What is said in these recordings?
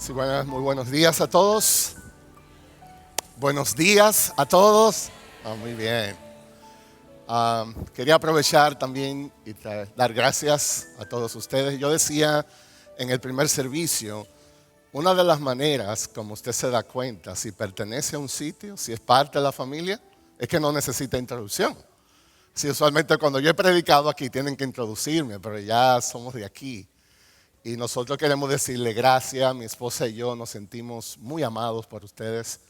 Sí, muy buenos días a todos. Buenos días a todos. Muy bien. Quería aprovechar también y dar gracias a todos ustedes. Yo decía en el primer servicio, una de las maneras como usted se da cuenta si pertenece a un sitio, si es parte de la familia, es que no necesita introducción. Sí, usualmente cuando yo he predicado aquí tienen que introducirme, pero ya somos de aquí. Y nosotros queremos decirle gracias, mi esposa y yo nos sentimos muy amados por ustedes,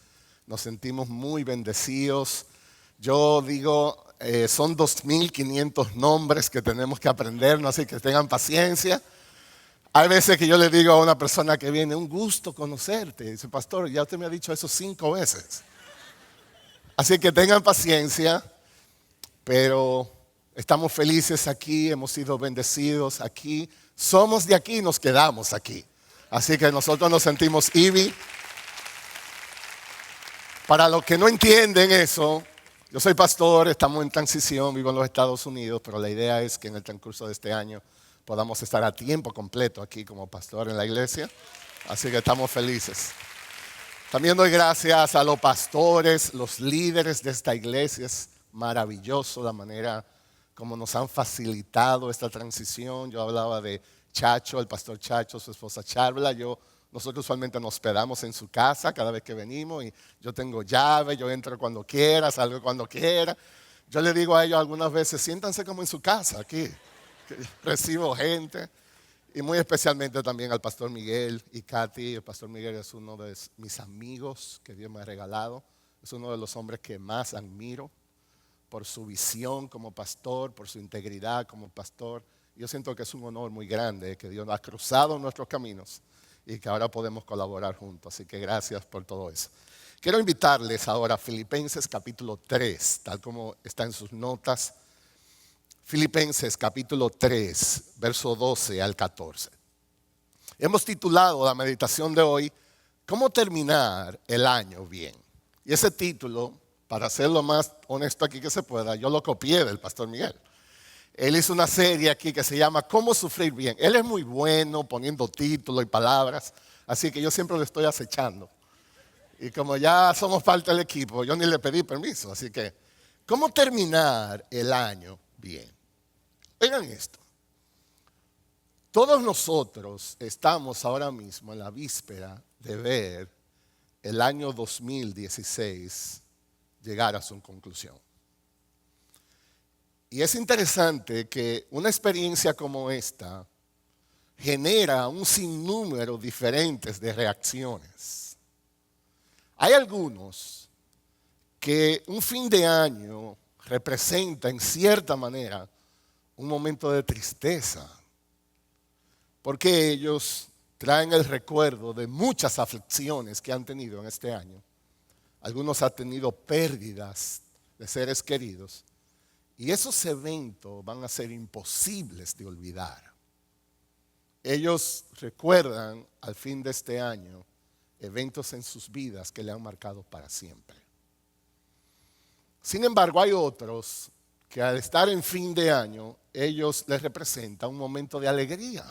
nos sentimos muy bendecidos. Yo digo, son 2.500 nombres que tenemos que aprendernos, así que tengan paciencia. Hay veces que yo le digo a una persona que viene, un gusto conocerte. Y dice, pastor, ya usted me ha dicho eso 5 veces. Así que tengan paciencia, pero estamos felices aquí, hemos sido bendecidos aquí. Somos de aquí y nos quedamos aquí. Así que nosotros nos sentimos IBI. Para los que no entienden eso, yo soy pastor, estamos en transición, vivo en los Estados Unidos, pero la idea es que en el transcurso de este año podamos estar a tiempo completo aquí como pastor en la iglesia. Así que estamos felices. También doy gracias a los pastores, los líderes de esta iglesia. Es maravilloso la manera como nos han facilitado esta transición. Yo hablaba de Chacho, el pastor Chacho, su esposa Charla. Nosotros usualmente nos hospedamos en su casa cada vez que venimos y yo tengo llave, yo entro cuando quiera, salgo cuando quiera. Yo le digo a ellos algunas veces, siéntanse como en su casa aquí. Recibo gente. Y muy especialmente también al pastor Miguel y Katy. El pastor Miguel es uno de mis amigos que Dios me ha regalado. Es uno de los hombres que más admiro por su visión como pastor, por su integridad como pastor. Yo siento que es un honor muy grande que Dios ha cruzado nuestros caminos y que ahora podemos colaborar juntos. Así que gracias por todo eso. Quiero invitarles ahora a Filipenses capítulo 3, tal como está en sus notas. Filipenses capítulo 3, verso 12 al 14. Hemos titulado la meditación de hoy, ¿cómo terminar el año bien? Y ese título, para ser lo más honesto aquí que se pueda, yo lo copié del pastor Miguel. Él hizo una serie aquí que se llama ¿Cómo sufrir bien? Él es muy bueno poniendo títulos y palabras, así que yo siempre lo estoy acechando. Y como ya somos parte del equipo, yo ni le pedí permiso, así que ¿cómo terminar el año bien? Oigan esto, todos nosotros estamos ahora mismo en la víspera de ver el año 2016 llegar a su conclusión. Y es interesante que una experiencia como esta genera un sinnúmero diferentes de reacciones. Hay algunos que un fin de año representa en cierta manera un momento de tristeza, porque ellos traen el recuerdo de muchas aflicciones que han tenido en este año. Algunos han tenido pérdidas de seres queridos y esos eventos van a ser imposibles de olvidar. Ellos recuerdan al fin de este año eventos en sus vidas que le han marcado para siempre. Sin embargo, hay otros que al estar en fin de año, ellos les representa un momento de alegría,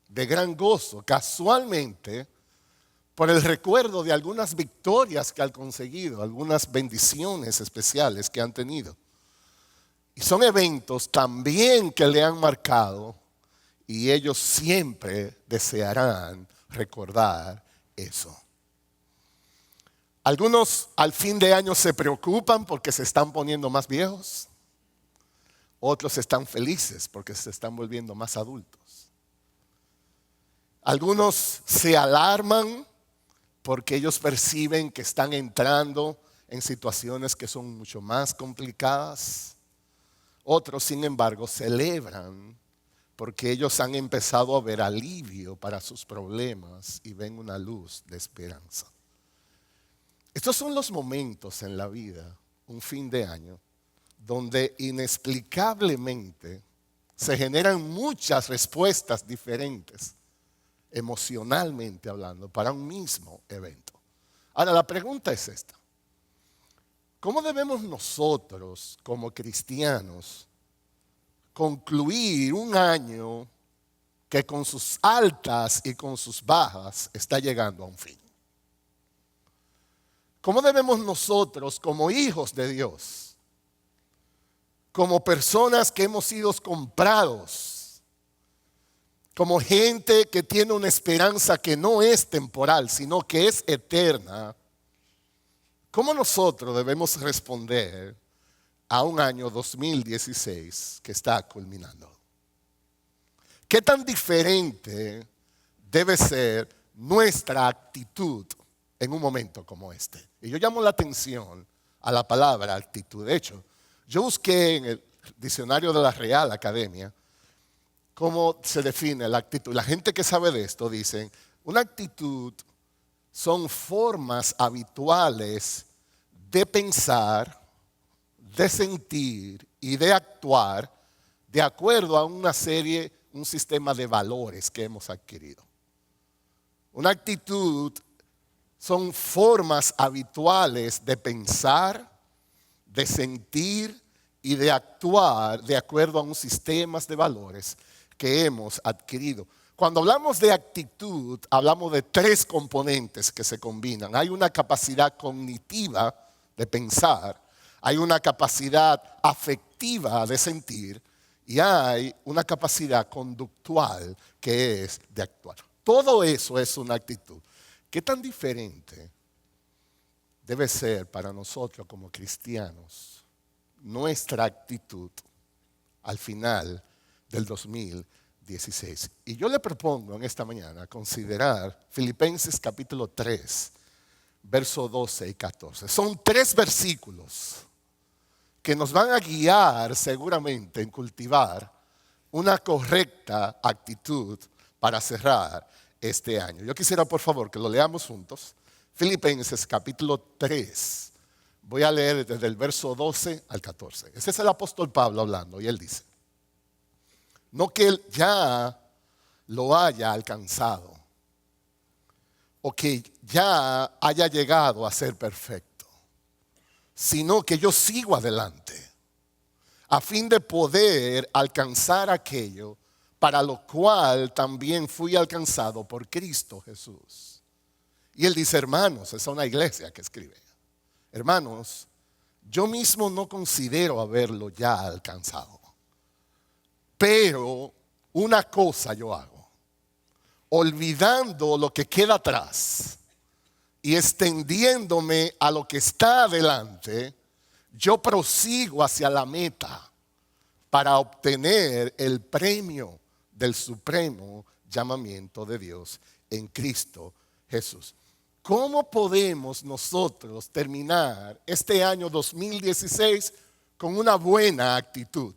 de gran gozo, casualmente por el recuerdo de algunas victorias que han conseguido, algunas bendiciones especiales que han tenido. Y son eventos también que le han marcado y ellos siempre desearán recordar eso. Algunos al fin de año se preocupan porque se están poniendo más viejos. Otros están felices porque se están volviendo más adultos. Algunos se alarman porque ellos perciben que están entrando en situaciones que son mucho más complicadas. Otros, sin embargo, celebran porque ellos han empezado a ver alivio para sus problemas y ven una luz de esperanza. Estos son los momentos en la vida, un fin de año, donde inexplicablemente se generan muchas respuestas diferentes, emocionalmente hablando, para un mismo evento. Ahora, la pregunta es esta. ¿Cómo debemos nosotros, como cristianos, concluir un año que con sus altas y con sus bajas está llegando a un fin. ¿Cómo debemos nosotros, como hijos de Dios, como personas que hemos sido comprados, como gente que tiene una esperanza que no es temporal, sino que es eterna, cómo nosotros debemos responder a un año 2016 que está culminando? ¿Qué tan diferente debe ser nuestra actitud en un momento como este? Y yo llamo la atención a la palabra actitud. De hecho, yo busqué en el diccionario de la Real Academia cómo se define la actitud. La gente que sabe de esto dice, una actitud son formas habituales de pensar, de sentir y de actuar de acuerdo a un sistema de valores que hemos adquirido. Una actitud son formas habituales de pensar, de sentir y de actuar de acuerdo a un sistema de valores que hemos adquirido. Cuando hablamos de actitud, hablamos de tres componentes que se combinan. Hay una capacidad cognitiva de pensar, hay una capacidad afectiva de sentir y hay una capacidad conductual que es de actuar. Todo eso es una actitud. ¿Qué tan diferente debe ser para nosotros como cristianos nuestra actitud al final del 2016? Y yo le propongo en esta mañana considerar Filipenses capítulo 3, versos 12 y 14. Son 3 versículos que nos van a guiar seguramente en cultivar una correcta actitud para cerrar este año. Yo quisiera, por favor, que lo leamos juntos. Filipenses capítulo 3. Voy a leer desde el verso 12 al 14. Ese es el apóstol Pablo hablando y él dice, no que él ya lo haya alcanzado o que ya haya llegado a ser perfecto, sino que yo sigo adelante a fin de poder alcanzar aquello para lo cual también fui alcanzado por Cristo Jesús. Y él dice, hermanos, esa es una iglesia que escribe, hermanos, yo mismo no considero haberlo ya alcanzado, pero una cosa yo hago, olvidando lo que queda atrás y extendiéndome a lo que está adelante, yo prosigo hacia la meta para obtener el premio del supremo llamamiento de Dios en Cristo Jesús. ¿Cómo podemos nosotros terminar este año 2016 con una buena actitud?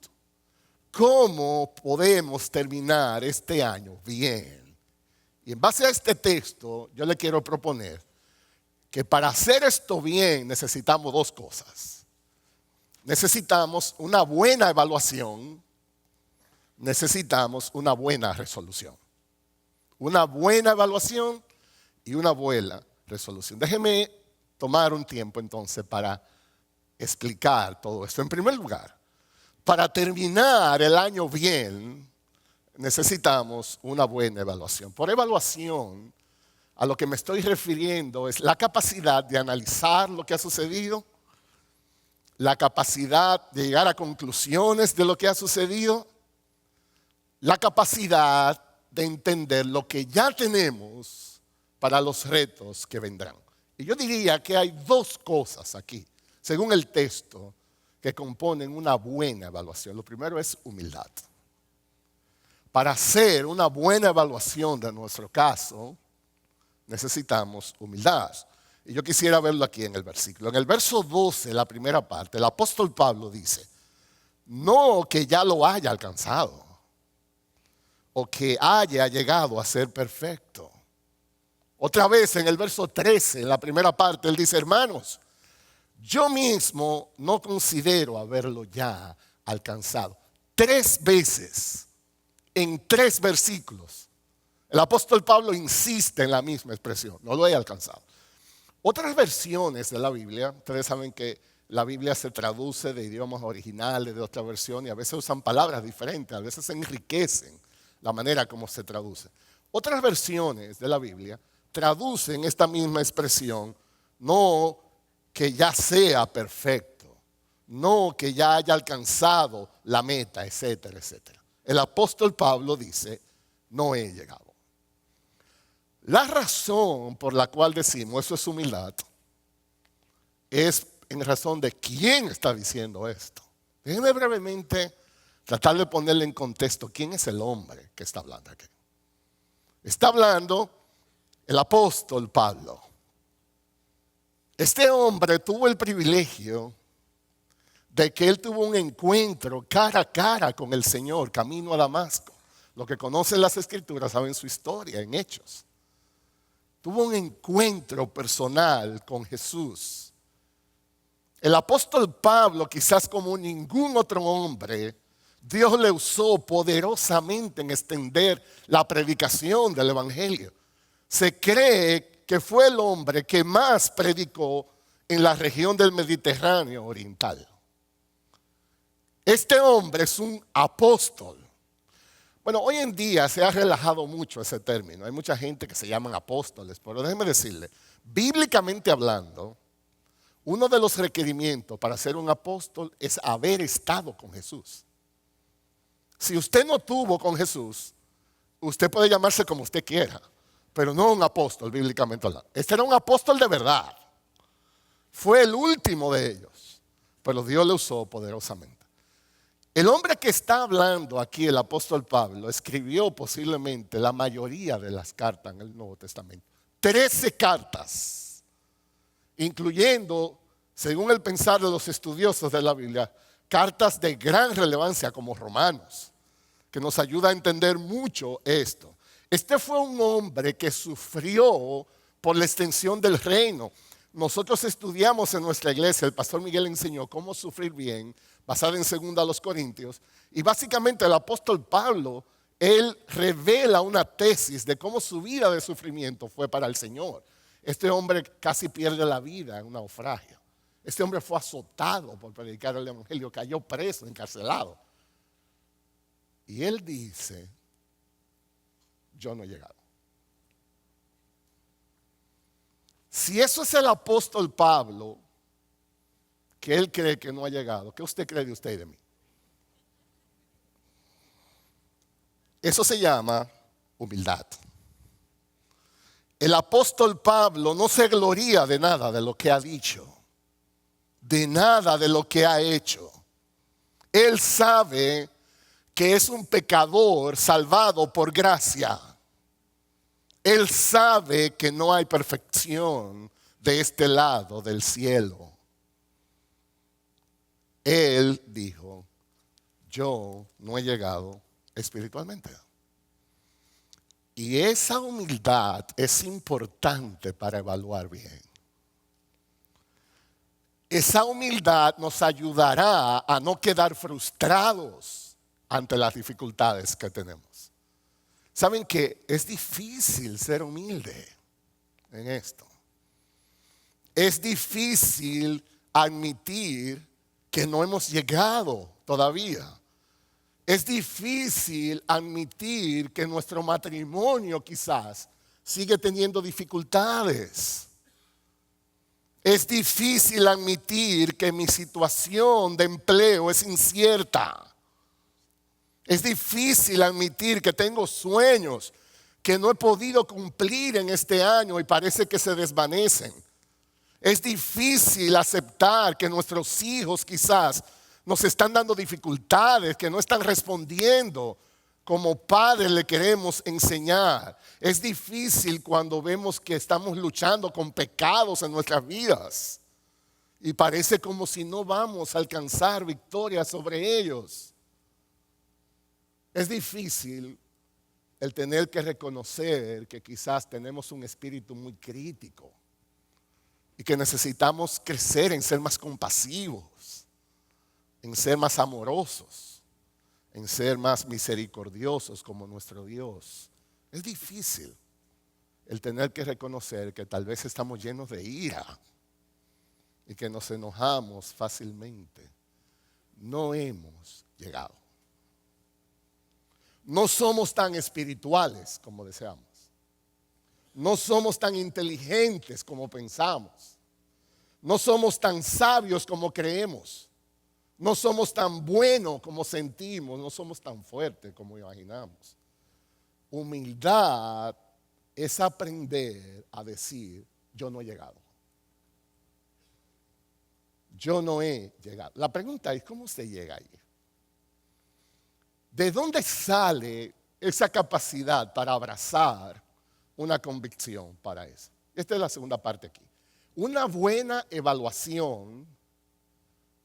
¿Cómo podemos terminar este año bien? Y en base a este texto, yo le quiero proponer que para hacer esto bien necesitamos 2 cosas. Necesitamos una buena evaluación, necesitamos una buena resolución. Una buena evaluación y una buena resolución. Déjeme tomar un tiempo entonces para explicar todo esto. En primer lugar, para terminar el año bien, necesitamos una buena evaluación. Por evaluación, a lo que me estoy refiriendo es la capacidad de analizar lo que ha sucedido, la capacidad de llegar a conclusiones de lo que ha sucedido, la capacidad de entender lo que ya tenemos para los retos que vendrán. Y yo diría que hay 2 cosas aquí, según el texto, que componen una buena evaluación. Lo primero es humildad. Para hacer una buena evaluación de nuestro caso, necesitamos humildad. Y yo quisiera verlo aquí en el versículo. En el verso 12, la primera parte, el apóstol Pablo dice, no que ya lo haya alcanzado o que haya llegado a ser perfecto. Otra vez en el verso 13, en la primera parte, él dice, hermanos, yo mismo no considero haberlo ya alcanzado. 3 veces, en 3 versículos, el apóstol Pablo insiste en la misma expresión, no lo he alcanzado. Otras versiones de la Biblia, ustedes saben que la Biblia se traduce de idiomas originales, de otra versión, y a veces usan palabras diferentes, a veces enriquecen la manera como se traduce. Otras versiones de la Biblia traducen esta misma expresión, no que ya sea perfecto, no que ya haya alcanzado la meta, etcétera, etcétera. El apóstol Pablo dice, no he llegado. La razón por la cual decimos eso es humildad, es en razón de quién está diciendo esto. Déjenme brevemente tratar de ponerle en contexto quién es el hombre que está hablando aquí. Está hablando el apóstol Pablo. Este hombre tuvo el privilegio de que él tuvo un encuentro cara a cara con el Señor, camino a Damasco. Los que conocen las Escrituras saben su historia en Hechos. Tuvo un encuentro personal con Jesús. El apóstol Pablo, quizás como ningún otro hombre, Dios le usó poderosamente en extender la predicación del Evangelio. Se cree que fue el hombre que más predicó en la región del Mediterráneo oriental. Este hombre es un apóstol. Bueno, hoy en día se ha relajado mucho ese término. Hay mucha gente que se llaman apóstoles, pero déjeme decirle, bíblicamente hablando, uno de los requerimientos para ser un apóstol es haber estado con Jesús. Si usted no tuvo con Jesús, usted puede llamarse como usted quiera, pero no un apóstol bíblicamente hablando. Este era un apóstol de verdad. Fue el último de ellos, pero Dios le usó poderosamente. El hombre que está hablando aquí, el apóstol Pablo, escribió posiblemente la mayoría de las cartas en el Nuevo Testamento. 13 cartas, incluyendo, según el pensar de los estudiosos de la Biblia, cartas de gran relevancia como Romanos, que nos ayuda a entender mucho esto. Este fue un hombre que sufrió por la extensión del reino. Nosotros estudiamos en nuestra iglesia, el pastor Miguel enseñó cómo sufrir bien, basada en 2 Corintios, y básicamente el apóstol Pablo, él revela una tesis de cómo su vida de sufrimiento fue para el Señor. Este hombre casi pierde la vida en un naufragio. Este hombre fue azotado por predicar el evangelio, cayó preso, encarcelado. Y él dice, yo no he llegado. Si eso es el apóstol Pablo, que él cree que no ha llegado, ¿qué usted cree de usted y de mí? Eso se llama humildad. El apóstol Pablo no se gloría de nada de lo que ha dicho, de nada de lo que ha hecho. Él sabe que es un pecador salvado por gracia. Él sabe que no hay perfección de este lado del cielo. Él dijo, yo no he llegado espiritualmente. Y esa humildad es importante para evaluar bien. Esa humildad nos ayudará a no quedar frustrados ante las dificultades que tenemos. Saben que es difícil ser humilde en esto. Es difícil admitir que no hemos llegado todavía. Es difícil admitir que nuestro matrimonio quizás sigue teniendo dificultades. Es difícil admitir que mi situación de empleo es incierta. Es difícil admitir que tengo sueños que no he podido cumplir en este año y parece que se desvanecen. Es difícil aceptar que nuestros hijos quizás nos están dando dificultades, que no están respondiendo como padres le queremos enseñar. Es difícil cuando vemos que estamos luchando con pecados en nuestras vidas y parece como si no vamos a alcanzar victoria sobre ellos. Es difícil el tener que reconocer que quizás tenemos un espíritu muy crítico y que necesitamos crecer en ser más compasivos, en ser más amorosos, en ser más misericordiosos como nuestro Dios. Es difícil el tener que reconocer que tal vez estamos llenos de ira y que nos enojamos fácilmente. No hemos llegado. No somos tan espirituales como deseamos. No somos tan inteligentes como pensamos. No somos tan sabios como creemos. No somos tan buenos como sentimos. No somos tan fuertes como imaginamos. Humildad es aprender a decir, yo no he llegado. Yo no he llegado. La pregunta es, ¿cómo se llega ahí? ¿De dónde sale esa capacidad para abrazar una convicción para eso? Esta es la segunda parte aquí. Una buena evaluación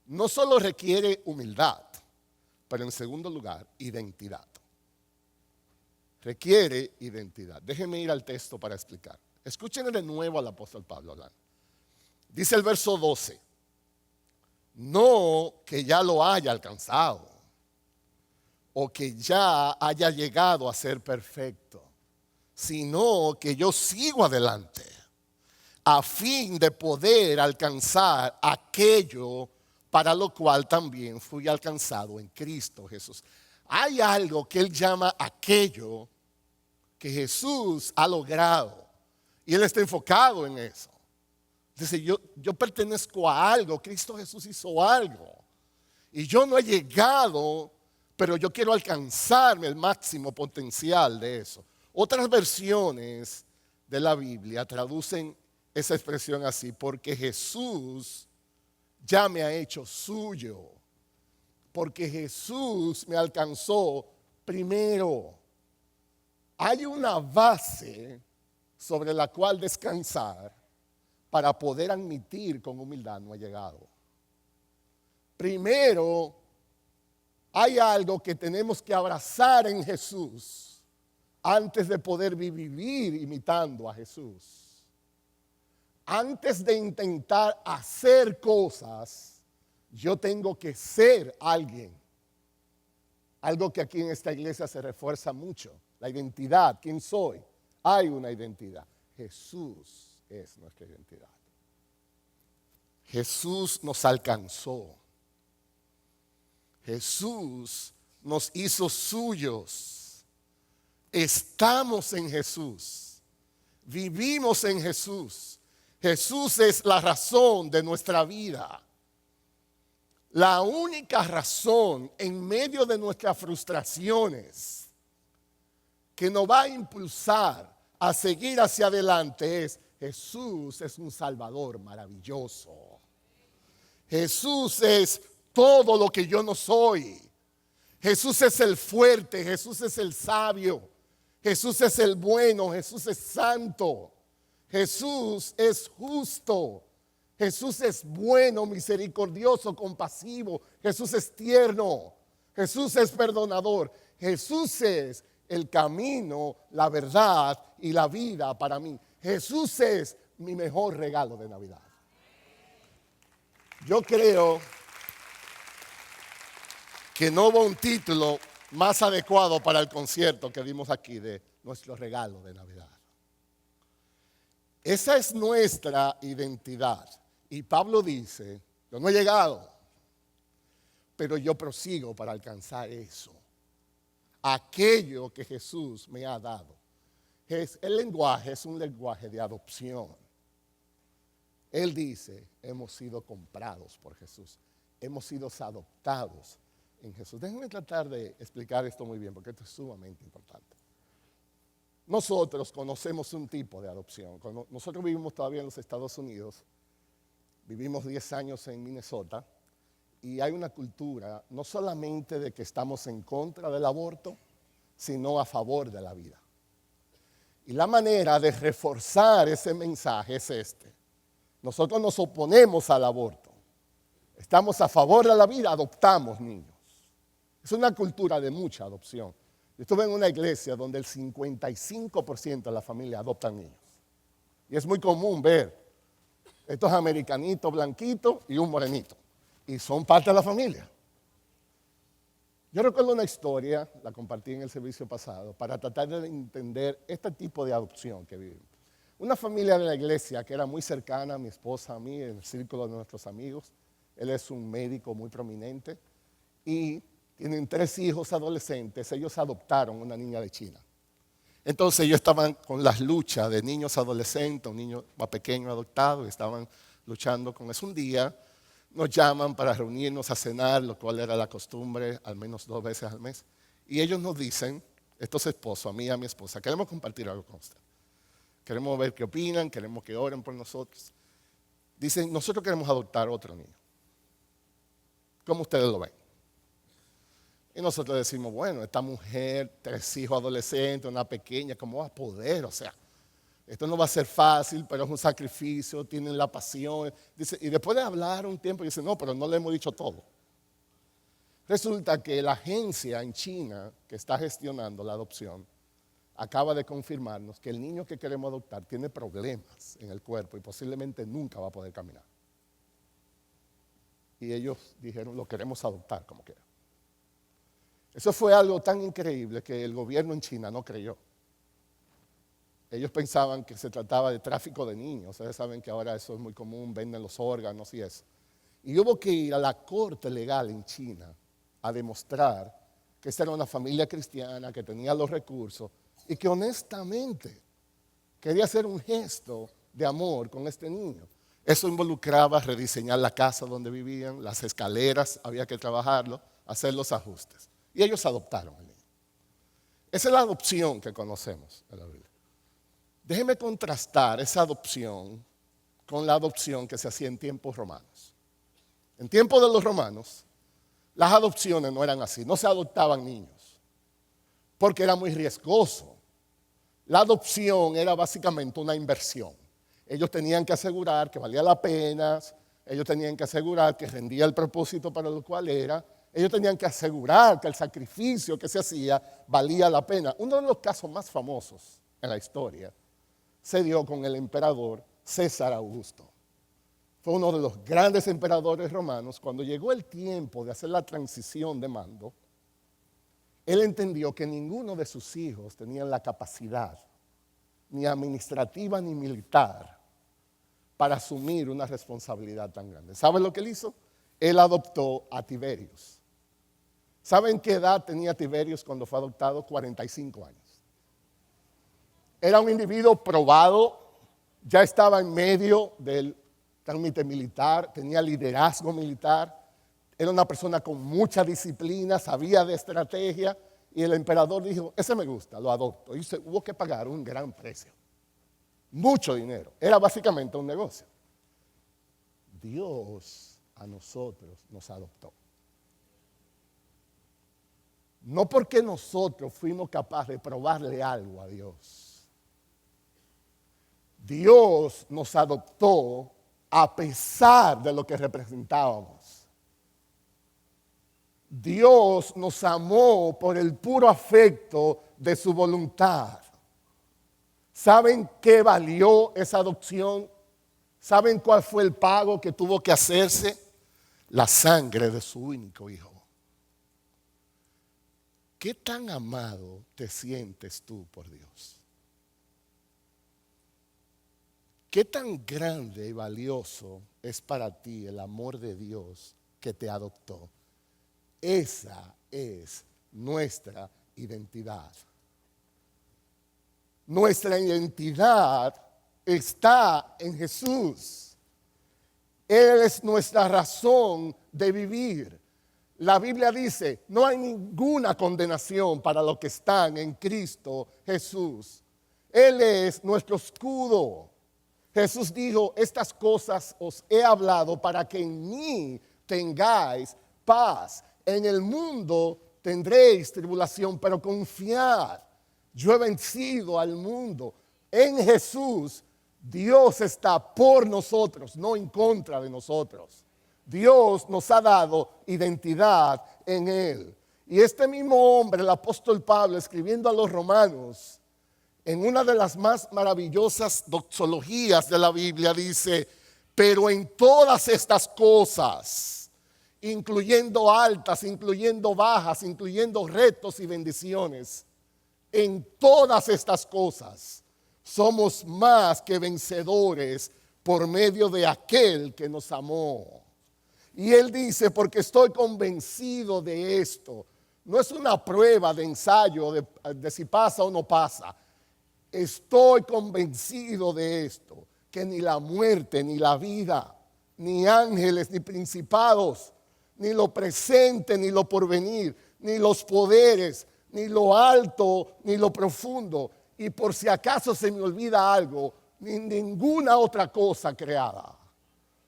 no solo requiere humildad, pero en segundo lugar, identidad. Requiere identidad. Déjenme ir al texto para explicar. Escuchen de nuevo al apóstol Pablo hablar. Dice el verso 12, no que ya lo haya alcanzado o que ya haya llegado a ser perfecto, sino que yo sigo adelante a fin de poder alcanzar aquello para lo cual también fui alcanzado en Cristo Jesús. Hay algo que él llama aquello que Jesús ha logrado y él está enfocado en eso. Dice, yo pertenezco a algo, Cristo Jesús hizo algo y yo no he llegado, pero yo quiero alcanzarme el máximo potencial de eso. Otras versiones de la Biblia traducen esa expresión así, porque Jesús ya me ha hecho suyo, porque Jesús me alcanzó primero. Hay una base sobre la cual descansar para poder admitir con humildad no he llegado. Primero, hay algo que tenemos que abrazar en Jesús antes de poder vivir imitando a Jesús. Antes de intentar hacer cosas, yo tengo que ser alguien. Algo que aquí en esta iglesia se refuerza mucho. La identidad, ¿quién soy? Hay una identidad. Jesús es nuestra identidad. Jesús nos alcanzó. Jesús nos hizo suyos. Estamos en Jesús. Vivimos en Jesús. Jesús es la razón de nuestra vida. La única razón en medio de nuestras frustraciones que nos va a impulsar a seguir hacia adelante es Jesús es un Salvador maravilloso. Jesús es todo lo que yo no soy. Jesús es el fuerte, Jesús es el sabio, Jesús es el bueno, Jesús es santo, Jesús es justo, Jesús es bueno, misericordioso, compasivo, Jesús es tierno, Jesús es perdonador, Jesús es el camino, la verdad y la vida para mí. Jesús es mi mejor regalo de Navidad. Yo creo que no hubo un título más adecuado para el concierto que dimos aquí de nuestro regalo de Navidad. Esa es nuestra identidad. Y Pablo dice, yo no he llegado, pero yo prosigo para alcanzar eso. Aquello que Jesús me ha dado. El lenguaje es un lenguaje de adopción. Él dice, hemos sido comprados por Jesús. Hemos sido adoptados en Jesús. Déjenme tratar de explicar esto muy bien, porque esto es sumamente importante. Nosotros conocemos un tipo de adopción. Nosotros vivimos todavía en los Estados Unidos. Vivimos 10 años en Minnesota. Y hay una cultura, no solamente de que estamos en contra del aborto, sino a favor de la vida. Y la manera de reforzar ese mensaje es este. Nosotros nos oponemos al aborto. Estamos a favor de la vida, adoptamos niños. Es una cultura de mucha adopción. Yo estuve en una iglesia donde el 55% de la familia adoptan niños. Y es muy común ver estos americanitos blanquitos y un morenito. Y son parte de la familia. Yo recuerdo una historia, la compartí en el servicio pasado, para tratar de entender este tipo de adopción que vivimos. Una familia de la iglesia que era muy cercana a mi esposa, a mí, en el círculo de nuestros amigos. Él es un médico muy prominente y tienen 3 hijos adolescentes, ellos adoptaron una niña de China. Entonces ellos estaban con las luchas de niños adolescentes, un niño más pequeño adoptado, y estaban luchando con eso. Un día nos llaman para reunirnos a cenar, lo cual era la costumbre al menos 2 veces al mes. Y ellos nos dicen, estos esposos, a mí y a mi esposa, queremos compartir algo con usted. Queremos ver qué opinan, queremos que oren por nosotros. Dicen, nosotros queremos adoptar otro niño. ¿Cómo ustedes lo ven? Y nosotros decimos, bueno, esta mujer, 3 hijos adolescentes, una pequeña, ¿cómo va a poder? O sea, esto no va a ser fácil, pero es un sacrificio, tienen la pasión. Dice, y después de hablar un tiempo, dice, no, pero no le hemos dicho todo. Resulta que la agencia en China que está gestionando la adopción acaba de confirmarnos que el niño que queremos adoptar tiene problemas en el cuerpo y posiblemente nunca va a poder caminar. Y ellos dijeron, lo queremos adoptar como quiera. Eso fue algo tan increíble que el gobierno en China no creyó. Ellos pensaban que se trataba de tráfico de niños. Ustedes saben que ahora eso es muy común, venden los órganos y eso. Y hubo que ir a la corte legal en China a demostrar que esta era una familia cristiana, que tenía los recursos y que honestamente quería hacer un gesto de amor con este niño. Eso involucraba rediseñar la casa donde vivían, las escaleras, había que trabajarlo, hacer los ajustes. Y ellos adoptaron al niño. Esa es la adopción que conocemos en la Biblia. Déjeme contrastar esa adopción con la adopción que se hacía en tiempos romanos. En tiempos de los romanos, las adopciones no eran así, no se adoptaban niños, porque era muy riesgoso. La adopción era básicamente una inversión. Ellos tenían que asegurar que valía la pena, ellos tenían que asegurar que rendía el propósito para lo cual era, ellos tenían que asegurar que el sacrificio que se hacía valía la pena. Uno de los casos más famosos en la historia se dio con el emperador César Augusto. Fue uno de los grandes emperadores romanos. Cuando llegó el tiempo de hacer la transición de mando, él entendió que ninguno de sus hijos tenía la capacidad, ni administrativa ni militar, para asumir una responsabilidad tan grande. ¿Saben lo que él hizo? Él adoptó a Tiberius. ¿Saben qué edad tenía Tiberius cuando fue adoptado? 45 años. Era un individuo probado, ya estaba en medio del trámite militar, tenía liderazgo militar, era una persona con mucha disciplina, sabía de estrategia, y el emperador dijo, ese me gusta, lo adopto. Y hubo que pagar un gran precio, mucho dinero, era básicamente un negocio. Dios a nosotros nos adoptó. No porque nosotros fuimos capaces de probarle algo a Dios. Dios nos adoptó a pesar de lo que representábamos. Dios nos amó por el puro afecto de su voluntad. ¿Saben qué valió esa adopción? ¿Saben cuál fue el pago que tuvo que hacerse? La sangre de su único hijo. ¿Qué tan amado te sientes tú por Dios? ¿Qué tan grande y valioso es para ti el amor de Dios que te adoptó? Esa es nuestra identidad. Nuestra identidad está en Jesús. Él es nuestra razón de vivir. La Biblia dice, no hay ninguna condenación para los que están en Cristo Jesús. Él es nuestro escudo. Jesús dijo, estas cosas os he hablado para que en mí tengáis paz. En el mundo tendréis tribulación, pero confiad. Yo he vencido al mundo. En Jesús, Dios está por nosotros, no en contra de nosotros. Dios nos ha dado identidad en Él. Y este mismo hombre, el apóstol Pablo, escribiendo a los romanos, en una de las más maravillosas doxologías de la Biblia, dice, pero en todas estas cosas, incluyendo altas, incluyendo bajas, incluyendo retos y bendiciones, en todas estas cosas somos más que vencedores por medio de aquel que nos amó. Y él dice, porque estoy convencido de esto. No es una prueba de ensayo de si pasa o no pasa. Estoy convencido de esto, que ni la muerte, ni la vida, ni ángeles, ni principados, ni lo presente, ni lo porvenir, ni los poderes, ni lo alto, ni lo profundo, y por si acaso se me olvida algo, ni ninguna otra cosa creada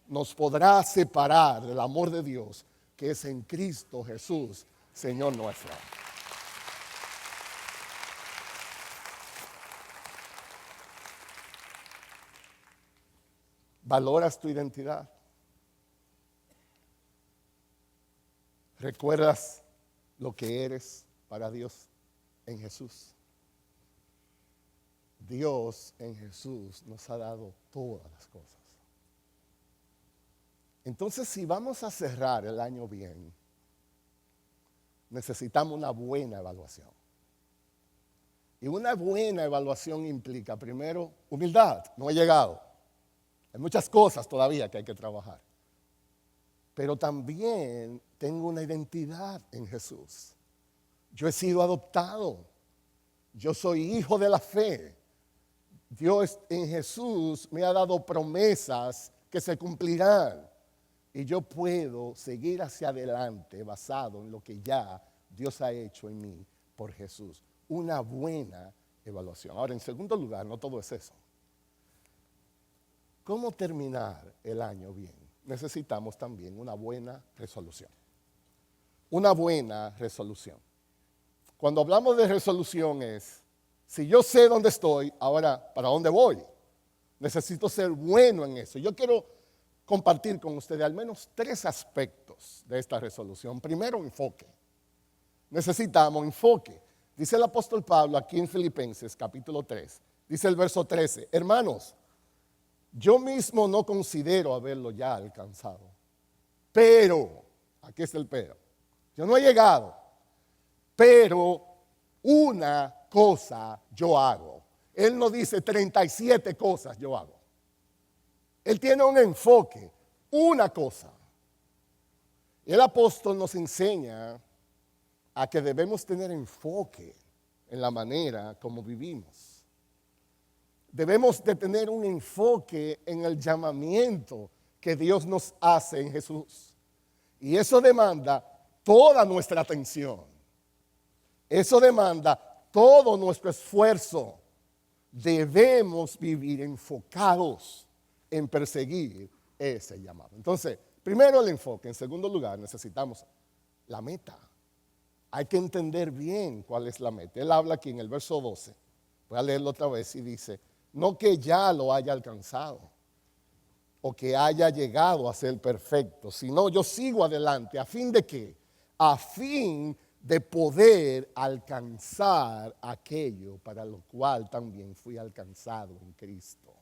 nos podrá separar del amor de Dios que es en Cristo Jesús, Señor nuestro. ¿Valoras tu identidad? ¿Recuerdas lo que eres para Dios en Jesús? Dios en Jesús nos ha dado todas las cosas. Entonces, si vamos a cerrar el año bien, necesitamos una buena evaluación. Y una buena evaluación implica, primero, humildad. No he llegado. Hay muchas cosas todavía que hay que trabajar. Pero también tengo una identidad en Jesús. Yo he sido adoptado. Yo soy hijo de la fe. Dios en Jesús me ha dado promesas que se cumplirán. Y yo puedo seguir hacia adelante basado en lo que ya Dios ha hecho en mí por Jesús. Una buena evaluación. Ahora, en segundo lugar, no todo es eso. ¿Cómo terminar el año bien? Necesitamos también una buena resolución. Una buena resolución. Cuando hablamos de resolución es, si yo sé dónde estoy, ahora, ¿para dónde voy? Necesito ser bueno en eso. Yo quiero compartir con ustedes al menos 3 aspectos de esta resolución. Primero, enfoque. Necesitamos enfoque. Dice el apóstol Pablo aquí en Filipenses capítulo 3, dice el verso 13, hermanos, yo mismo no considero haberlo ya alcanzado, pero, aquí está el pero, yo no he llegado, pero una cosa yo hago. Él no dice 37 cosas yo hago. Él tiene un enfoque, una cosa. El apóstol nos enseña a que debemos tener enfoque en la manera como vivimos. Debemos de tener un enfoque en el llamamiento que Dios nos hace en Jesús. Y eso demanda toda nuestra atención. Eso demanda todo nuestro esfuerzo. Debemos vivir enfocados en perseguir ese llamado. Entonces, primero el enfoque. En segundo lugar, necesitamos la meta. Hay que entender bien cuál es la meta. Él habla aquí en el verso 12. Voy a leerlo otra vez y dice, no que ya lo haya alcanzado o que haya llegado a ser perfecto, sino yo sigo adelante. ¿A fin de qué? A fin de poder alcanzar aquello para lo cual también fui alcanzado en Cristo.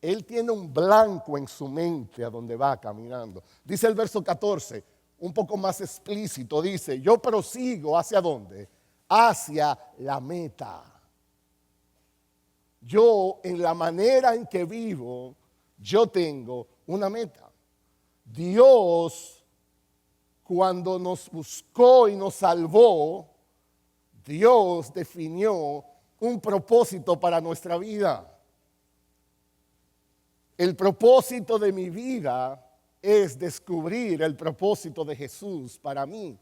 Él tiene un blanco en su mente a donde va caminando. Dice el verso 14, un poco más explícito, dice, yo prosigo ¿hacia dónde? Hacia la meta. Yo, en la manera en que vivo, yo tengo una meta. Dios, cuando nos buscó y nos salvó, Dios definió un propósito para nuestra vida. El propósito de mi vida es descubrir el propósito de Jesús para mí.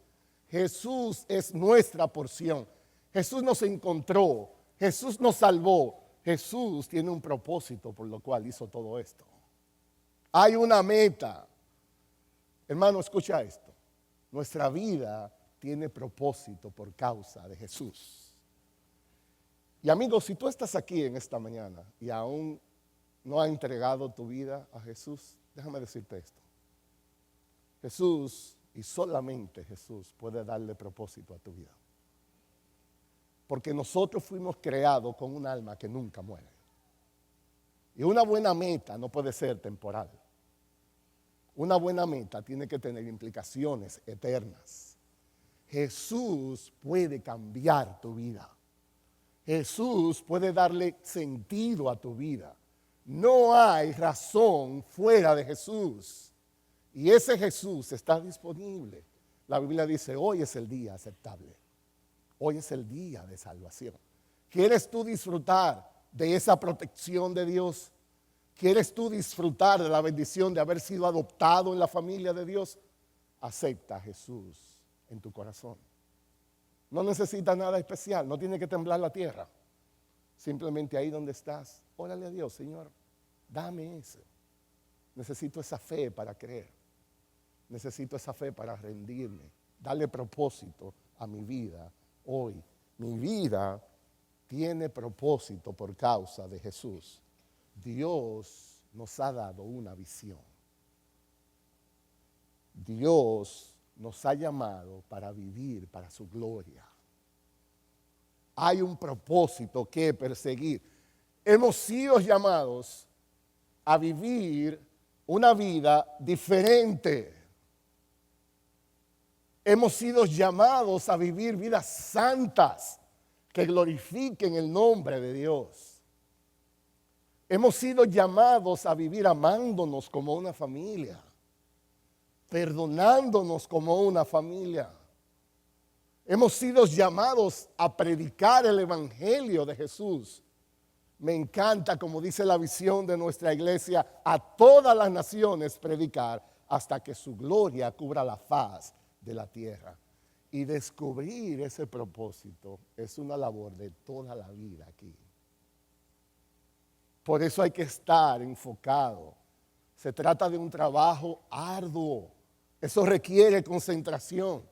Jesús es nuestra porción. Jesús nos encontró. Jesús nos salvó. Jesús tiene un propósito por lo cual hizo todo esto. Hay una meta. Hermano, escucha esto. Nuestra vida tiene propósito por causa de Jesús. Y amigos, si tú estás aquí en esta mañana y aún no has entregado tu vida a Jesús, déjame decirte esto. Jesús y solamente Jesús puede darle propósito a tu vida. Porque nosotros fuimos creados con un alma que nunca muere. Y una buena meta no puede ser temporal. Una buena meta tiene que tener implicaciones eternas. Jesús puede cambiar tu vida. Jesús puede darle sentido a tu vida. No hay razón fuera de Jesús. Y ese Jesús está disponible. La Biblia dice, hoy es el día aceptable. Hoy es el día de salvación. ¿Quieres tú disfrutar de esa protección de Dios? ¿Quieres tú disfrutar de la bendición de haber sido adoptado en la familia de Dios? Acepta a Jesús en tu corazón. No necesitas nada especial, no tiene que temblar la tierra. Simplemente ahí donde estás, órale a Dios, Señor, dame eso. Necesito esa fe para creer. Necesito esa fe para rendirme. Darle propósito a mi vida hoy. Mi vida tiene propósito por causa de Jesús. Dios nos ha dado una visión. Dios nos ha llamado para vivir para su gloria. Hay un propósito que perseguir. Hemos sido llamados a vivir una vida diferente. Hemos sido llamados a vivir vidas santas que glorifiquen el nombre de Dios. Hemos sido llamados a vivir amándonos como una familia, perdonándonos como una familia. Hemos sido llamados a predicar el evangelio de Jesús. Me encanta, como dice la visión de nuestra iglesia, a todas las naciones predicar hasta que su gloria cubra la faz de la tierra. Y descubrir ese propósito es una labor de toda la vida aquí. Por eso hay que estar enfocado. Se trata de un trabajo arduo. Eso requiere concentración.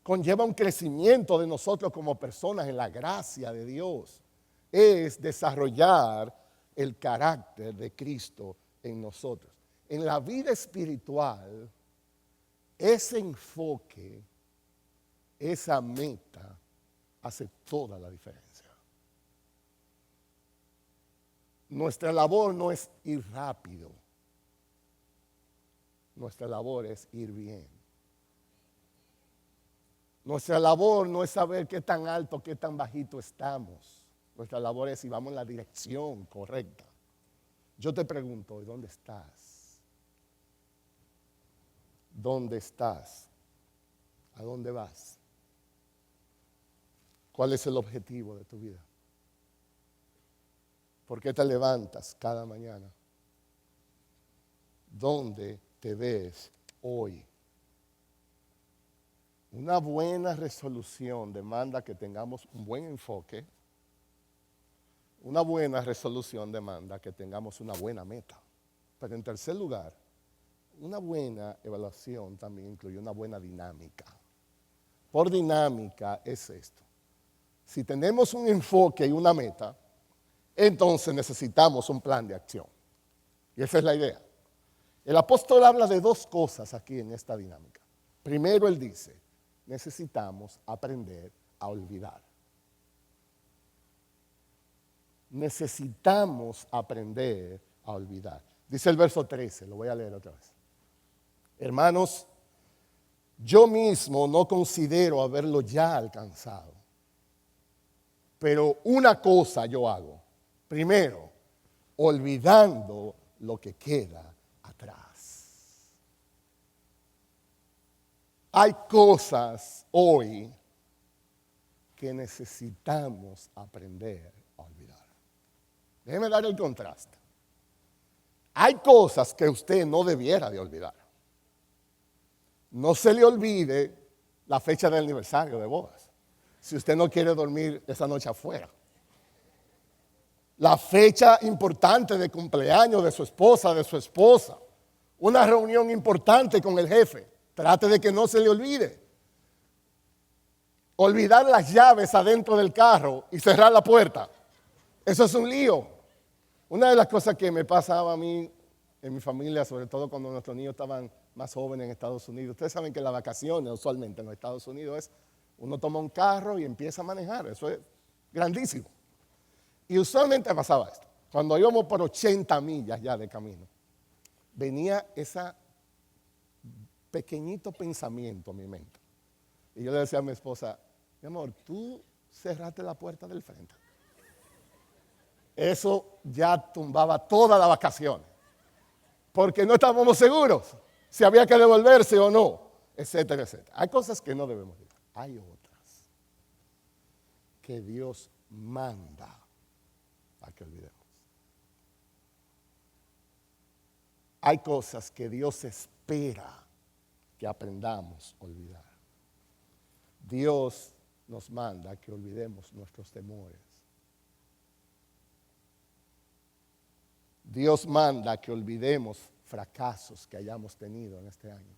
Conlleva un crecimiento de nosotros como personas en la gracia de Dios. Es desarrollar el carácter de Cristo en nosotros. En la vida espiritual, ese enfoque, esa meta, hace toda la diferencia. Nuestra labor no es ir rápido. Nuestra labor es ir bien. Nuestra labor no es saber qué tan alto, qué tan bajito estamos. Nuestra labor es si vamos en la dirección correcta. Yo te pregunto, ¿dónde estás? ¿Dónde estás? ¿A dónde vas? ¿Cuál es el objetivo de tu vida? ¿Por qué te levantas cada mañana? ¿Dónde te ves hoy? Una buena resolución demanda que tengamos un buen enfoque. Una buena resolución demanda que tengamos una buena meta. Pero en tercer lugar, una buena evaluación también incluye una buena dinámica. Por dinámica es esto. Si tenemos un enfoque y una meta, entonces necesitamos un plan de acción. Y esa es la idea. El apóstol habla de dos cosas aquí en esta dinámica. Primero, él dice, necesitamos aprender a olvidar. Necesitamos aprender a olvidar. Dice el verso 13, lo voy a leer otra vez. Hermanos, yo mismo no considero haberlo ya alcanzado, pero una cosa yo hago. Primero, olvidando lo que queda atrás. Hay cosas hoy que necesitamos aprender a olvidar. Déjeme dar el contraste. Hay cosas que usted no debiera de olvidar. No se le olvide la fecha del aniversario de bodas. Si usted no quiere dormir esa noche afuera. La fecha importante de cumpleaños de su esposa. Una reunión importante con el jefe. Trate de que no se le olvide. Olvidar las llaves adentro del carro y cerrar la puerta. Eso es un lío. Una de las cosas que me pasaba a mí en mi familia, sobre todo cuando nuestros niños estaban más jóvenes en Estados Unidos. Ustedes saben que las vacaciones usualmente en los Estados Unidos es uno toma un carro y empieza a manejar. Eso es grandísimo. Y usualmente pasaba esto. Cuando íbamos por 80 millas ya de camino, venía ese pequeñito pensamiento a mi mente. Y yo le decía a mi esposa, mi amor, tú cerraste la puerta del frente. Eso ya tumbaba todas las vacaciones. Porque no estábamos seguros. si había que devolverse o no, etcétera, etcétera. Hay cosas que no debemos olvidar. Hay otras que Dios manda a que olvidemos. Hay cosas que Dios espera que aprendamos a olvidar. Dios nos manda que olvidemos nuestros temores. Dios manda que olvidemos fracasos que hayamos tenido en este año.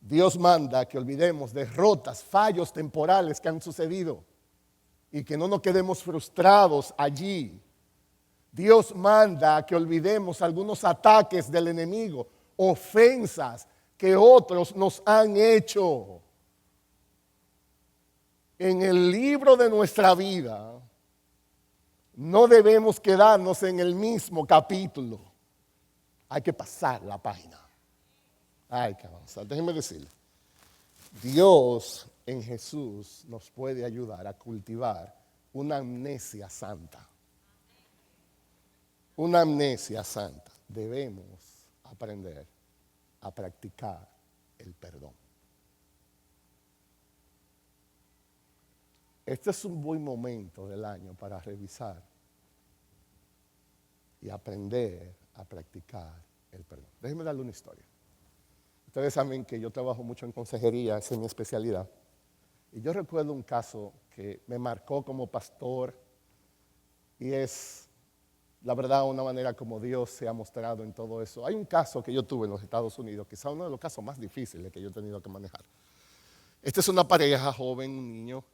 Dios manda que olvidemos derrotas, fallos temporales que han sucedido y que no nos quedemos frustrados allí. Dios manda que olvidemos algunos ataques del enemigo, ofensas que otros nos han hecho. En el libro de nuestra vida no debemos quedarnos en el mismo capítulo. Hay que pasar la página. Hay que avanzar. Déjenme decirle, Dios en Jesús nos puede ayudar a cultivar una amnesia santa. Una amnesia santa. Debemos aprender a practicar el perdón. Este es un buen momento del año para revisar y aprender a practicar el perdón. Déjenme darle una historia. Ustedes saben que yo trabajo mucho en consejería, esa es mi especialidad. Y yo recuerdo un caso que me marcó como pastor y es, la verdad, una manera como Dios se ha mostrado en todo eso. Hay un caso que yo tuve en los Estados Unidos, quizá uno de los casos más difíciles que yo he tenido que manejar. Esta es una pareja joven, un niño,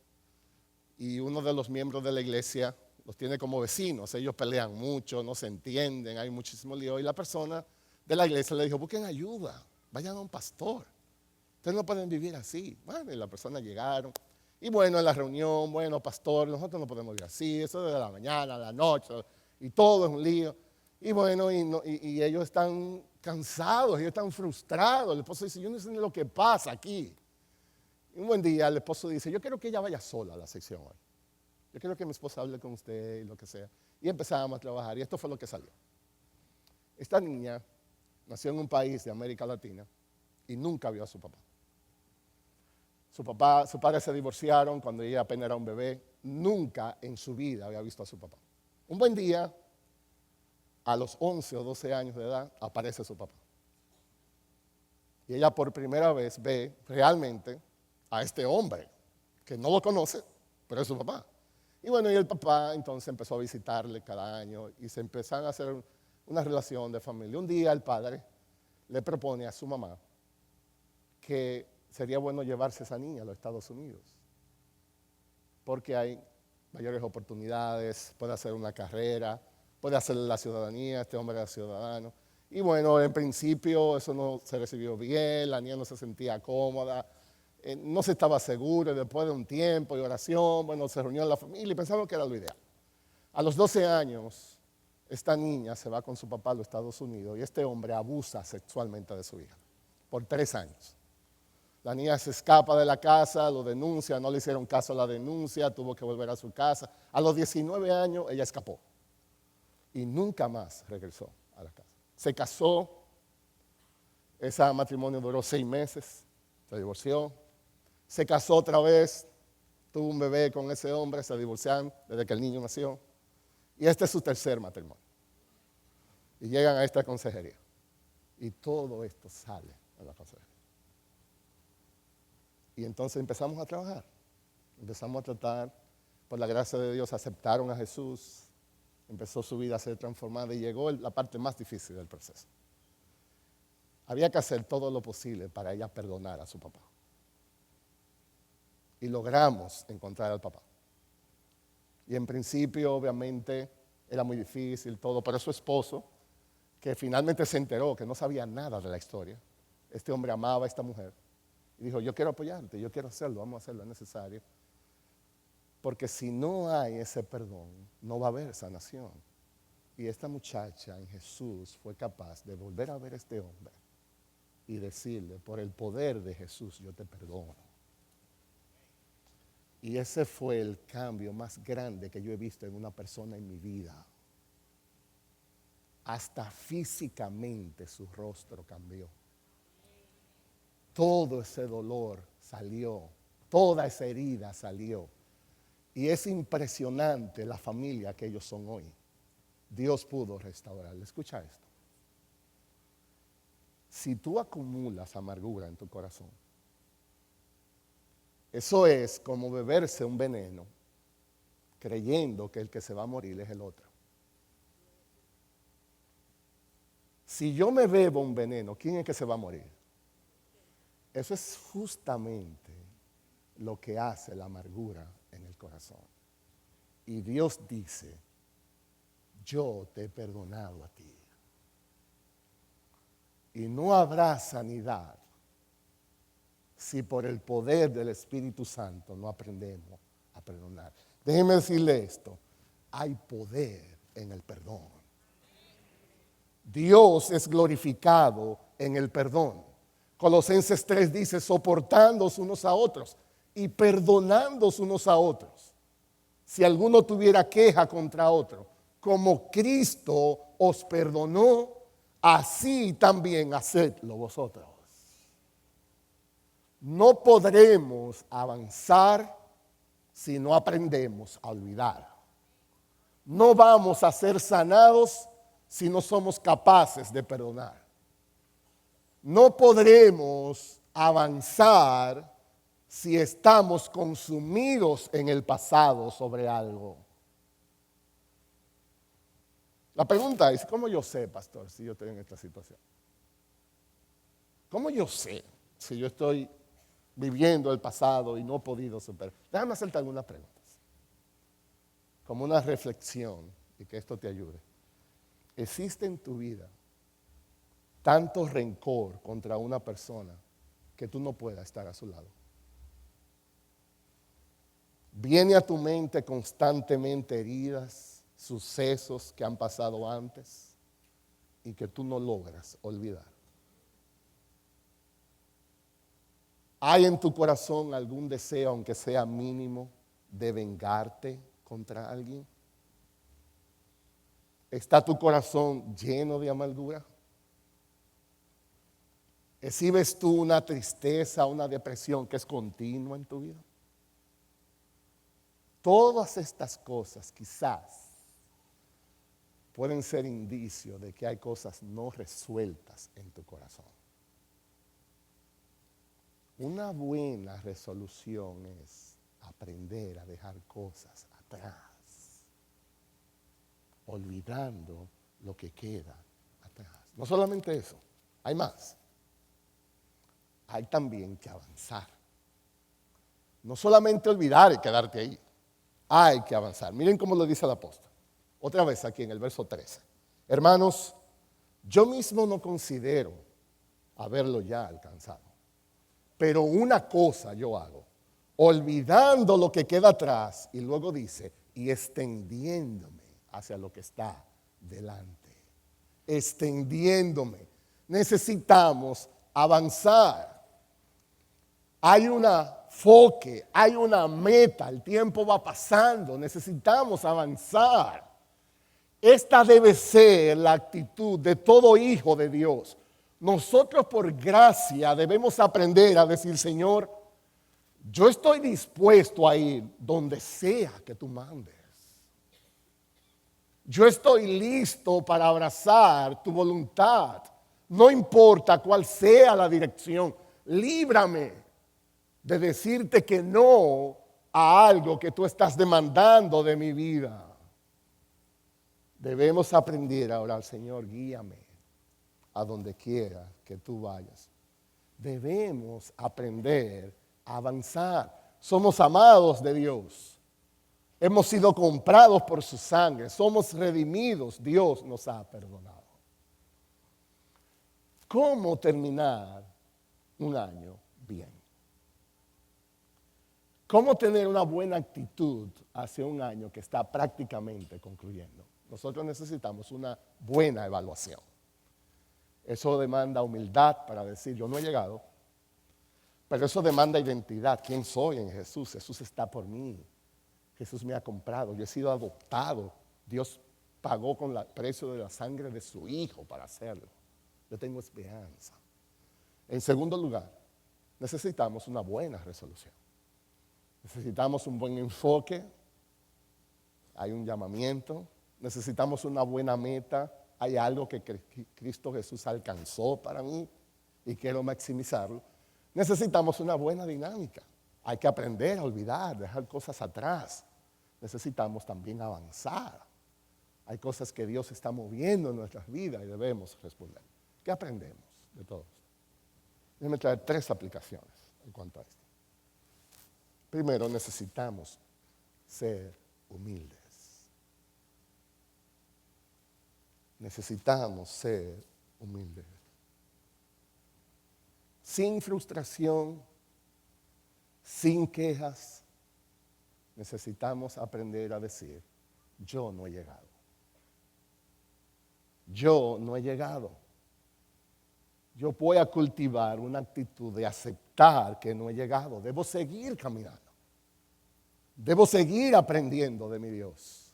y uno de los miembros de la iglesia los tiene como vecinos. Ellos pelean mucho, no se entienden, hay muchísimo lío. Y la persona de la iglesia le dijo, busquen ayuda, vayan a un pastor. Ustedes no pueden vivir así. Bueno, y la persona llegaron. Y bueno, en la reunión, bueno, pastor, nosotros no podemos vivir así, eso de la mañana a la noche, y todo es un lío. Y bueno, y ellos están cansados, ellos están frustrados. El esposo dice, yo no sé ni lo que pasa aquí. Y un buen día el esposo dice, yo quiero que ella vaya sola a la sección hoy. Yo quiero que mi esposa hable con usted y lo que sea. Y empezamos a trabajar y esto fue lo que salió. Esta niña nació en un país de América Latina y nunca vio a su papá. Sus padres se divorciaron cuando ella apenas era un bebé. Nunca en su vida había visto a su papá. Un buen día, a los 11 o 12 años de edad, aparece su papá. Y ella por primera vez ve realmente a este hombre, que no lo conoce, pero es su papá. Y bueno, y el papá entonces empezó a visitarle cada año y se empezaron a hacer una relación de familia. Un día el padre le propone a su mamá que sería bueno llevarse a esa niña a los Estados Unidos, porque hay mayores oportunidades, puede hacer una carrera, puede hacer la ciudadanía, este hombre era ciudadano. Y bueno, en principio eso no se recibió bien, la niña no se sentía cómoda, no se estaba seguro, y después de un tiempo y oración, bueno, se reunió en la familia y pensamos que era lo ideal. A los 12 años, esta niña se va con su papá a los Estados Unidos y este hombre abusa sexualmente de su hija por 3 años. La niña se escapa de la casa, lo denuncia, no le hicieron caso a la denuncia, tuvo que volver a su casa. A los 19 años ella escapó y nunca más regresó a la casa. Se casó, ese matrimonio duró 6 meses, se divorció, se casó otra vez, tuvo un bebé con ese hombre, se divorciaron desde que el niño nació. Y este es su tercer matrimonio. Y llegan a esta consejería. Y todo esto sale a la consejería. Y entonces empezamos a trabajar. Empezamos a tratar, por la gracia de Dios, aceptaron a Jesús. Empezó su vida a ser transformada y llegó la parte más difícil del proceso. Había que hacer todo lo posible para ella perdonar a su papá. Y logramos encontrar al papá. Y en principio, obviamente, era muy difícil todo, pero su esposo, que finalmente se enteró que no sabía nada de la historia, este hombre amaba a esta mujer, y dijo, yo quiero apoyarte, yo quiero hacerlo, vamos a hacerlo, es necesario. Porque si no hay ese perdón, no va a haber sanación. Y esta muchacha en Jesús fue capaz de volver a ver a este hombre y decirle, por el poder de Jesús, yo te perdono. Y ese fue el cambio más grande que yo he visto en una persona en mi vida. hasta físicamente su rostro cambió. Todo ese dolor salió, toda esa herida salió. Y es impresionante la familia que ellos son hoy. Dios pudo restaurarla. Escucha esto. Si tú acumulas amargura en tu corazón, eso es como beberse un veneno creyendo que el que se va a morir es el otro. Si yo me bebo un veneno, ¿quién es que se va a morir? Eso es justamente lo que hace la amargura en el corazón. Y Dios dice, yo te he perdonado a ti. Y no habrá sanidad si por el poder del Espíritu Santo no aprendemos a perdonar. Déjeme decirle esto, hay poder en el perdón. Dios es glorificado en el perdón. Colosenses 3 dice, soportándoos unos a otros y perdonándoos unos a otros. Si alguno tuviera queja contra otro, como Cristo os perdonó, así también hacedlo vosotros. No podremos avanzar si no aprendemos a olvidar. No vamos a ser sanados si no somos capaces de perdonar. No podremos avanzar si estamos consumidos en el pasado sobre algo. La pregunta es, ¿cómo yo sé, pastor, si yo estoy en esta situación? ¿Cómo yo sé si yo estoy viviendo el pasado y no he podido superar? Déjame hacerte algunas preguntas, como una reflexión y que esto te ayude. ¿Existe en tu vida tanto rencor contra una persona que tú no puedas estar a su lado? ¿Viene a tu mente constantemente heridas, sucesos que han pasado antes y que tú no logras olvidar? ¿Hay en tu corazón algún deseo, aunque sea mínimo, de vengarte contra alguien? ¿Está tu corazón lleno de amargura? ¿Exhibes tú una tristeza, una depresión que es continua en tu vida? Todas estas cosas quizás pueden ser indicios de que hay cosas no resueltas en tu corazón. Una buena resolución es aprender a dejar cosas atrás, olvidando lo que queda atrás. No solamente eso, hay más. Hay también que avanzar. No solamente olvidar y quedarte ahí. Hay que avanzar. Miren cómo lo dice el apóstol. Otra vez aquí en el verso 13. Hermanos, yo mismo no considero haberlo ya alcanzado. Pero una cosa yo hago, olvidando lo que queda atrás, y luego dice, y extendiéndome hacia lo que está delante. Extendiéndome. Necesitamos avanzar. Hay un enfoque, hay una meta, el tiempo va pasando, necesitamos avanzar. Esta debe ser la actitud de todo hijo de Dios. Nosotros por gracia debemos aprender a decir, Señor, yo estoy dispuesto a ir donde sea que tú mandes. Yo estoy listo para abrazar tu voluntad. No importa cuál sea la dirección, líbrame de decirte que no a algo que tú estás demandando de mi vida. Debemos aprender a orar, Señor, guíame a donde quiera que tú vayas. Debemos aprender a avanzar. Somos amados de Dios. Hemos sido comprados por su sangre. Somos redimidos. Dios nos ha perdonado. ¿Cómo terminar un año bien? ¿Cómo tener una buena actitud hacia un año que está prácticamente concluyendo? Nosotros necesitamos una buena evaluación. Eso demanda humildad para decir, yo no he llegado, pero eso demanda identidad. ¿Quién soy en Jesús? Jesús está por mí. Jesús me ha comprado. Yo he sido adoptado. Dios pagó con el precio de la sangre de su Hijo para hacerlo. Yo tengo esperanza. En segundo lugar, necesitamos una buena resolución. Necesitamos un buen enfoque. Hay un llamamiento. Necesitamos una buena meta. Hay algo que Cristo Jesús alcanzó para mí y quiero maximizarlo. Necesitamos una buena dinámica. Hay que aprender a olvidar, dejar cosas atrás. Necesitamos también avanzar. Hay cosas que Dios está moviendo en nuestras vidas y debemos responder. ¿Qué aprendemos de todo esto? Déjenme traer 3 aplicaciones en cuanto a esto. Primero, necesitamos ser humildes. Necesitamos ser humildes. Sin frustración, sin quejas, necesitamos aprender a decir, yo no he llegado. Yo no he llegado. Yo voy a cultivar una actitud de aceptar que no he llegado. Debo seguir caminando. Debo seguir aprendiendo de mi Dios.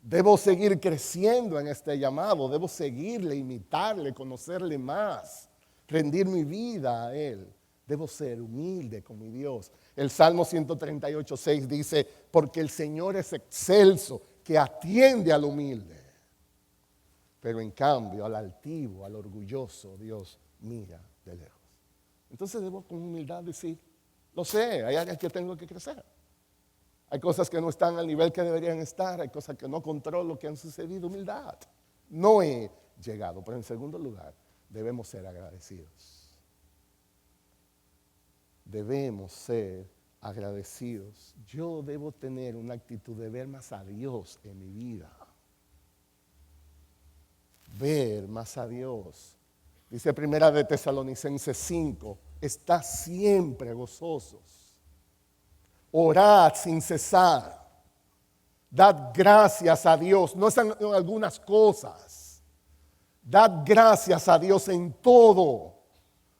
Debo seguir creciendo en este llamado. Debo seguirle, imitarle, conocerle más, rendir mi vida a Él. Debo ser humilde con mi Dios. El Salmo 138:6 dice, porque el Señor es excelso, que atiende al humilde. Pero en cambio, al altivo, al orgulloso, Dios mira de lejos. Entonces debo con humildad decir, lo sé, hay áreas que tengo que crecer. Hay cosas que no están al nivel que deberían estar, hay cosas que no controlo que han sucedido, humildad. No he llegado, pero en segundo lugar, debemos ser agradecidos. Debemos ser agradecidos. Yo debo tener una actitud de ver más a Dios en mi vida. Ver más a Dios. Dice Primera de Tesalonicenses 5, estad siempre gozosos. Orad sin cesar. Dad gracias a Dios, no en algunas cosas. Dad gracias a Dios en todo,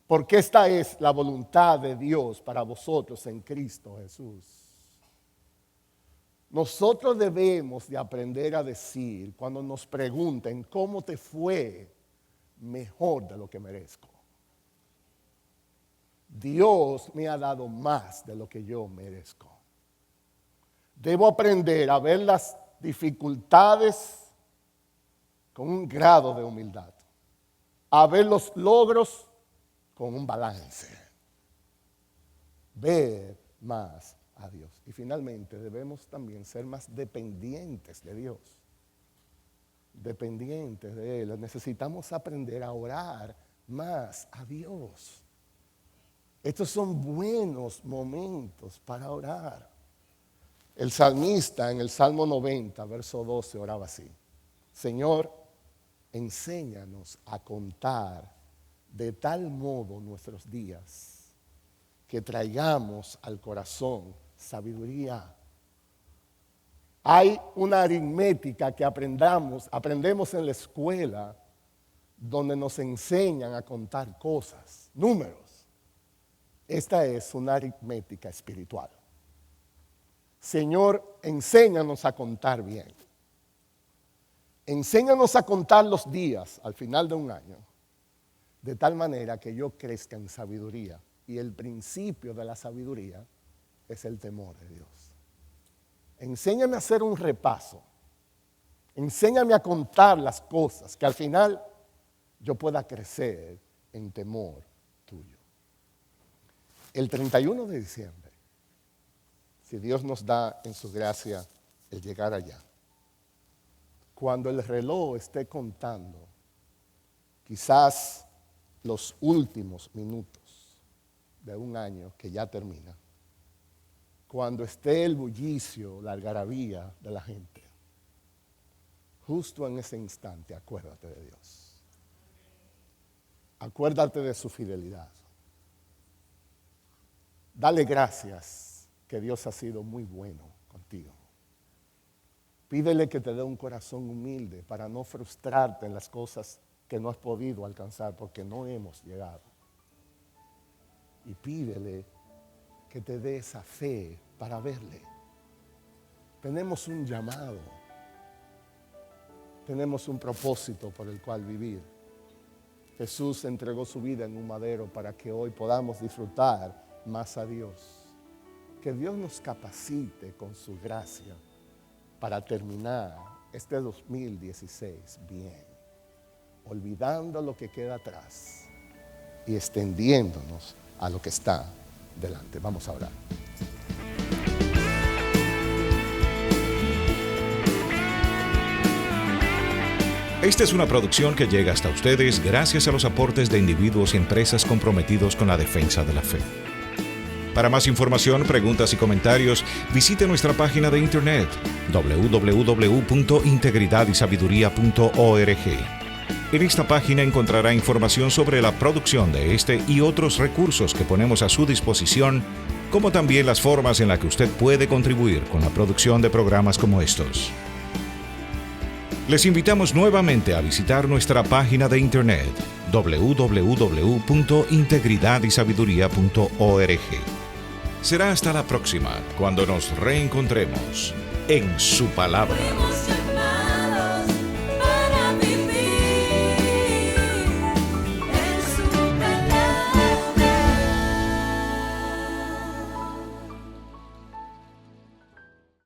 porque esta es la voluntad de Dios para vosotros en Cristo Jesús. Nosotros debemos de aprender a decir cuando nos pregunten cómo te fue, mejor de lo que merezco. Dios me ha dado más de lo que yo merezco. Debo aprender a ver las dificultades con un grado de humildad, a ver los logros con un balance, ver más a Dios. Y finalmente debemos también ser más dependientes de Dios, dependientes de Él. Necesitamos aprender a orar más a Dios. Estos son buenos momentos para orar. El salmista en el Salmo 90, verso 12, oraba así: Señor, enséñanos a contar de tal modo nuestros días que traigamos al corazón sabiduría. Hay una aritmética que aprendemos en la escuela donde nos enseñan a contar cosas, números. Esta es una aritmética espiritual. Señor, enséñanos a contar bien. Enséñanos a contar los días al final de un año, de tal manera que yo crezca en sabiduría. Y el principio de la sabiduría es el temor de Dios. Enséñame a hacer un repaso. Enséñame a contar las cosas, que al final yo pueda crecer en temor tuyo. El 31 de diciembre, si Dios nos da en su gracia el llegar allá, cuando el reloj esté contando quizás los últimos minutos de un año que ya termina, cuando esté el bullicio, la algarabía de la gente, justo en ese instante acuérdate de Dios. Acuérdate de su fidelidad. Dale gracias que Dios ha sido muy bueno contigo. Pídele que te dé un corazón humilde para no frustrarte en las cosas que no has podido alcanzar porque no hemos llegado. Y pídele que te dé esa fe para verle. Tenemos un llamado. tenemos un propósito por el cual vivir. Jesús entregó su vida en un madero para que hoy podamos disfrutar más a Dios. Que Dios nos capacite con su gracia para terminar este 2016 bien, olvidando lo que queda atrás y extendiéndonos a lo que está delante. Vamos a orar. Esta es una producción que llega hasta ustedes gracias a los aportes de individuos y empresas comprometidos con la defensa de la fe. Para más información, preguntas y comentarios, visite nuestra página de internet www.integridadysabiduría.org. En esta página encontrará información sobre la producción de este y otros recursos que ponemos a su disposición, como también las formas en las que usted puede contribuir con la producción de programas como estos. Les invitamos nuevamente a visitar nuestra página de internet www.integridadysabiduría.org. Será hasta la próxima, cuando nos reencontremos en su palabra.